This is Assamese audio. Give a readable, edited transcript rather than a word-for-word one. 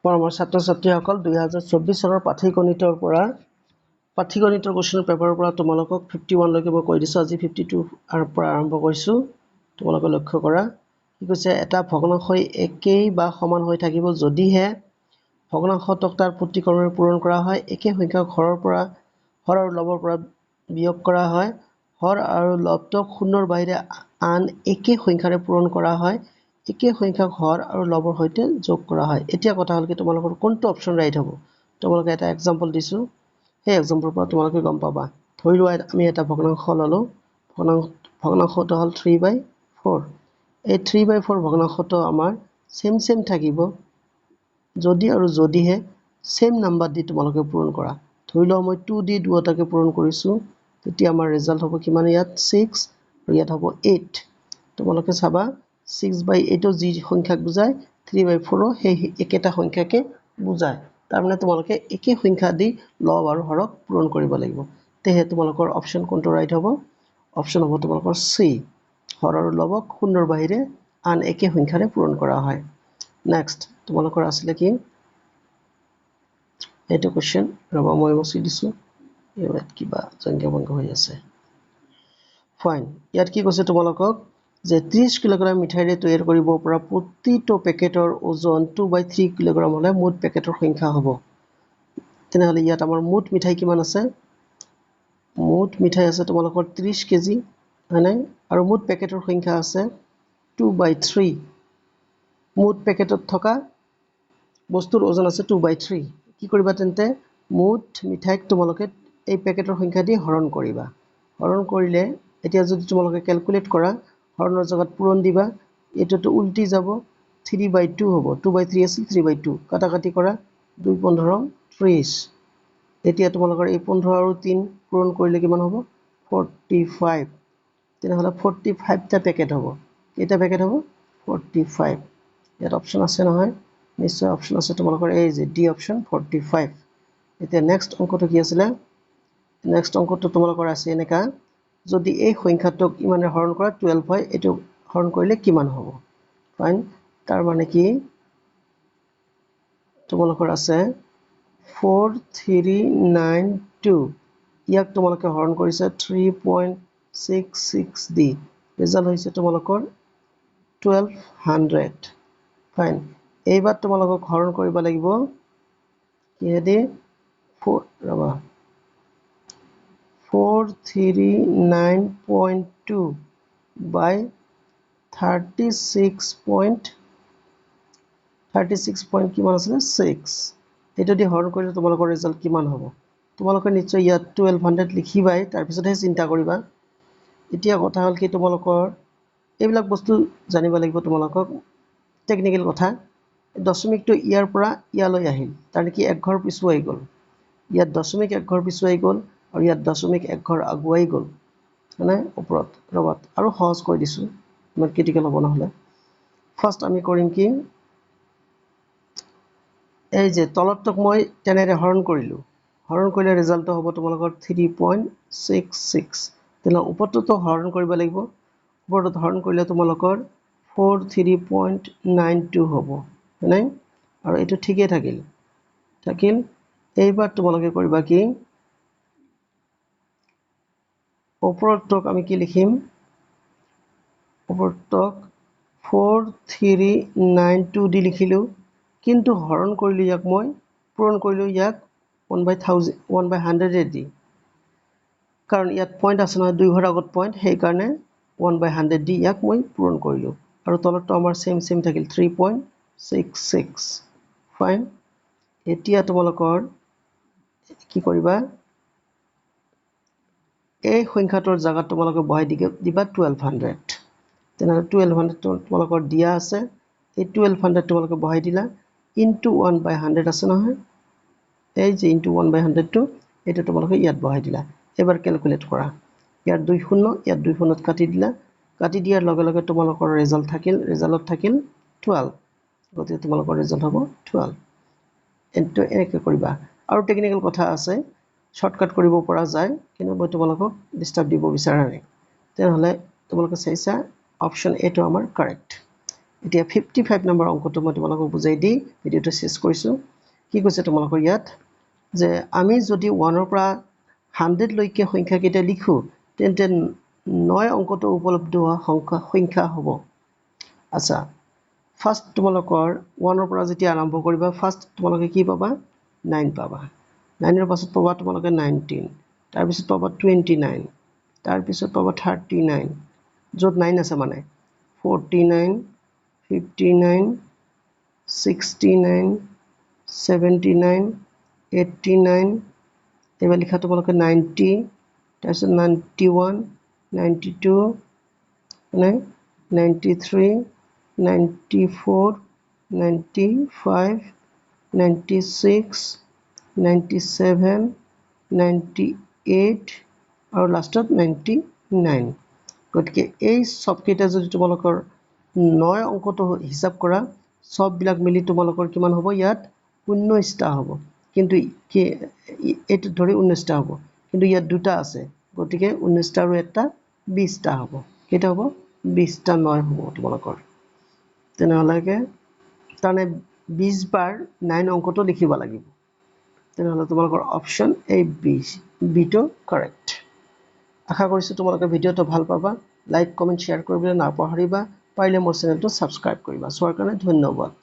পৰমৰ ছাত্ৰ-ছাত্ৰীসকল 2024 চনৰ পাঠ্যগণিতৰ কোৱেশ্চন পেপাৰৰ পৰা তোমালোকক 51 লৈকে মই কৈ দিছোঁ। আজি 52 পৰা আৰম্ভ কৰিছোঁ। তোমালোকে লক্ষ্য কৰা কি কৈছে, এটা ভগ্নাংশই একেই বা সমান হৈ থাকিব যদিহে ভগ্নাংশটোক তাৰ প্ৰতিক্ৰমে পূৰণ কৰা হয়, একে সংখ্যক হৰ আৰু লবৰ পৰা বিয়োগ কৰা হয়, হৰ আৰু লবটোক শূন্যৰ বাহিৰে আন একে সংখ্যাৰে পূৰণ কৰা হয়, একে সংখ্যক হৰ আৰু লবৰ সৈতে যোগ কৰা হয়। এতিয়া কথা হ'ল কি তোমালোকৰ কোনটো অপশ্যন ৰাইট হ'ব। তোমালোকে এটা এক্সাম্পল দিছোঁ, সেই এক্সাম্পলৰ পৰা তোমালোকে গম পাবা। ধৰি লোৱা আমি এটা ভগ্নাংশ ল'লোঁ, ভগ্নাংশটো হ'ল 3/4। এই 3/4 ভগ্নাংশটো আমাৰ চেম থাকিব যদি আৰু যদিহে চেম নাম্বাৰ দি তোমালোকে পূৰণ কৰা। ধৰি লোৱা মই 2 দি দুয়োটাকে পূৰণ কৰিছোঁ, তেতিয়া আমাৰ ৰিজাল্ট হ'ব কিমান, ইয়াত 6 আৰু ইয়াত হ'ব 8। তোমালোকে চাবা 6/8 যি সংখ্যাক বুজায় 3/4 সেই একেটা সংখ্যাকে বুজায়। তাৰমানে তোমালোকে একে সংখ্যা দি লব আৰু হৰক পূৰণ কৰিব লাগিব। তেহে তোমালোকৰ অপশ্যন কোনটো ৰাইট হ'ব? অপশ্যন হ'ব তোমালোকৰ চি, হৰ আৰু লবক শূন্যৰ বাহিৰে আন একে সংখ্যাৰে পূৰণ কৰা হয়। নেক্সট তোমালোকৰ আছিলে কি, এইটো কুৱেশ্যন ৰবা মই মচি দিছোঁ, ইয়াত কিবা জংঘা ভংগ হৈ আছে। ফাইন, ইয়াত কি কৈছে তোমালোকক যে 30 কিলোগ্ৰাম মিঠাইৰে তৈয়াৰ কৰিব পৰা প্ৰতিটো পেকেটৰ ওজন 2/3 কিলোগ্ৰাম হ'লে মুঠ পেকেটৰ সংখ্যা হ'ব। তেনেহ'লে ইয়াত আমাৰ মুঠ মিঠাই কিমান আছে? মুঠ মিঠাই আছে তোমালোকৰ 30 কেজি, হয়নে? আৰু মুঠ পেকেটৰ সংখ্যা আছে 2/3। মুঠ পেকেটত থকা বস্তুৰ ওজন আছে 2/3। কি কৰিবা তেন্তে, মুঠ মিঠাইক তোমালোকে এই পেকেটৰ সংখ্যা দি হৰণ কৰিবা। হৰণ কৰিলে এতিয়া যদি তোমালোকে কেলকুলেট কৰা, হৰণৰ জেগাত পূৰণ দিবা, এইটোতো উল্টি যাব, 3/2 হ'ব। 2/3 আছিল, 3/2 কাটাকাটি কৰা, 2×15 30। এতিয়া তোমালোকৰ এই 15 আৰু 3 পূৰণ কৰিলে কিমান হ'ব? 45। তেনেহ'লে 45টা পেকেট হ'ব। কেইটা পেকেট হ'ব? 45। ইয়াত অপশ্যন আছে নহয়, নিশ্চয় অপশ্যন আছে তোমালোকৰ, এই যে ডি অপশ্যন 45। এতিয়া নেক্সট অংকটো কি আছিলে? নেক্সট অংকটো তোমালোকৰ আছে এনেকা, যদি এই সংখ্যাটোক ইমানে হৰণ কৰা 12 হয়, এইটো হৰণ কৰিলে কিমান হ'ব? ফাইন, তাৰ মানে কি তোমালোকৰ আছে 4392, ইয়াক তোমালোকে হৰণ কৰিছে 3.66 দি, ৰিজাল্ট হৈছে তোমালোকৰ 1200। ফাইন, এইবাৰ তোমালোকক হৰণ কৰিব লাগিব কিহেদি? 439.2 by 36 কিমান আছিলে? 6। এইটো দি হৰণ কৰিলে তোমালোকৰ ৰিজাল্ট কিমান হ'ব? তোমালোকে নিশ্চয় ইয়াত 1200 লিখিবাই, তাৰপিছতহে চিন্তা কৰিবা। এতিয়া কথা হ'ল কি, তোমালোকৰ এইবিলাক বস্তু জানিব লাগিব। তোমালোকক টেকনিকেল কথা, দশমিকটো ইয়াৰ পৰা ইয়ালৈ আহিল, তাৰমানে কি 1 ঘৰ পিছুৱাই গ'ল। ইয়াত দশমিক 1 ঘৰ পিছুৱাই গ'ল আৰু ইয়াত দশমিক 1 ঘৰ আগুৱাই গ'ল, মানে ওপৰত। ৰবাত আৰু সহজ কৰি দিছোঁ, ইমান ক্ৰিটিকেল হ'ব নহ'লে। ফাৰ্ষ্ট আমি কৰিম কি, এই যে তলতটোক মই তেনেৰে হৰণ কৰিলোঁ, হৰণ কৰিলে ৰিজাল্টটো হ'ব তোমালোকৰ 3.66। তেনেহ'লে ওপৰটোতো হৰণ কৰিব লাগিব, ওপৰটোত হৰণ কৰিলে তোমালোকৰ 43.92 হ'ব, হয়নে? আৰু এইটো ঠিকেই থাকিল। এইবাৰ তোমালোকে কৰিবা কি, ওপৰটোক আমি কি লিখিম? ওপৰটোক 4392 দি লিখিলোঁ, কিন্তু হৰণ কৰিলোঁ ইয়াক মই, পূৰণ কৰিলোঁ ইয়াক 1/100 দি, কাৰণ ইয়াত পইণ্ট আছে নহয়, 2 ঘৰ আগত পইণ্ট, সেইকাৰণে 1/100 দি ইয়াক মই পূৰণ কৰিলোঁ। আৰু তলতটো আমাৰ চেম থাকিল 3.66। ফাইন, এতিয়া তোমালোকৰ কি কৰিবা, এই সংখ্যাটোৰ জেগাত তোমালোকে বহাই দিবা 1200। তেনেহ'লে 1200 তোমালোকৰ দিয়া আছে, এই 1200 তোমালোকে বহাই দিলা, ইনটু 1/100 আছে নহয়, এই যে ইনটু 1/100টো, এইটো তোমালোকে ইয়াত বহাই দিলা। এবাৰ কেলকুলেট কৰা, ইয়াত 2 শূন্য, ইয়াত 2 শূন্যত কাটি দিলা, কাটি দিয়াৰ লগে লগে তোমালোকৰ ৰিজাল্টত থাকিল 12। গতিকে তোমালোকৰ ৰিজাল্ট হ'ব 12। এইটো এনেকৈ কৰিবা। আৰু টেকনিকেল কথা আছে, শ্বৰ্টকাট কৰিব পৰা যায়, কিন্তু মই তোমালোকক ডিষ্টাৰ্ব দিব বিচৰা নাই। তেনেহ'লে তোমালোকে চাইছা অপশ্যন এটো আমাৰ কাৰেক্ট। এতিয়া 55 নম্বৰ অংকটো মই তোমালোকক বুজাই দি ভিডিঅ'টো শেষ কৰিছোঁ কি কৈছে তোমালোকৰ ইয়াত যে আমি যদি 1 ৰ পৰা 100 লৈকে সংখ্যাকেইটা লিখো তেন্তে 9 অংকটো উপলব্ধ হোৱা সংখ্যা হ'ব আচ্ছা ফাৰ্স্ট তোমালোকৰ 1 ৰ পৰা যেতিয়া আৰম্ভ কৰিবা ফাৰ্স্ট তোমালোকে কি পাবা 9 পাবা 9 ৰ পাছত পাবা তোমালোকে 19 তাৰ পিছত পাবা 29 তাৰ পিছত পাবা 39 য'ত 9 আছে মানে 49 59 69 79 89 এবাৰ লিখা তোমালোকে 90 তাৰপিছত 91 92 মানে 93 94 95 96 97 98 আৰু লাষ্টত 99 গতিকে এই সবকেইটা যদি তোমালোকৰ 9 অংকটো হিসাব কৰা সববিলাক মিলি তোমালোকৰ কিমান হ'ব ইয়াত 19টা হ'ব কিন্তু এইটো ধৰি 19টা হ'ব কিন্তু ইয়াত দুটা আছে গতিকে 19টা আৰু এটা 20টা হ'ব কেইটা হ'ব 20টা 9 হ'ব তোমালোকৰ তেনেহ'লে তাৰনে 20 বাৰ 9 অংকটো লিখিব লাগিব তেনেহ'লে তোমালোকৰ অপচন এই বিটো কাৰেক্ট আশা কৰিছোঁ তোমালোকে ভিডিঅ'টো ভাল পাবা লাইক কমেন্ট শেয়াৰ কৰিবলৈ নাপাহৰিবা পাৰিলে মোৰ চেনেলটো সাবস্ক্ৰাইব কৰিবা চোৱাৰ কাৰণে ধন্যবাদ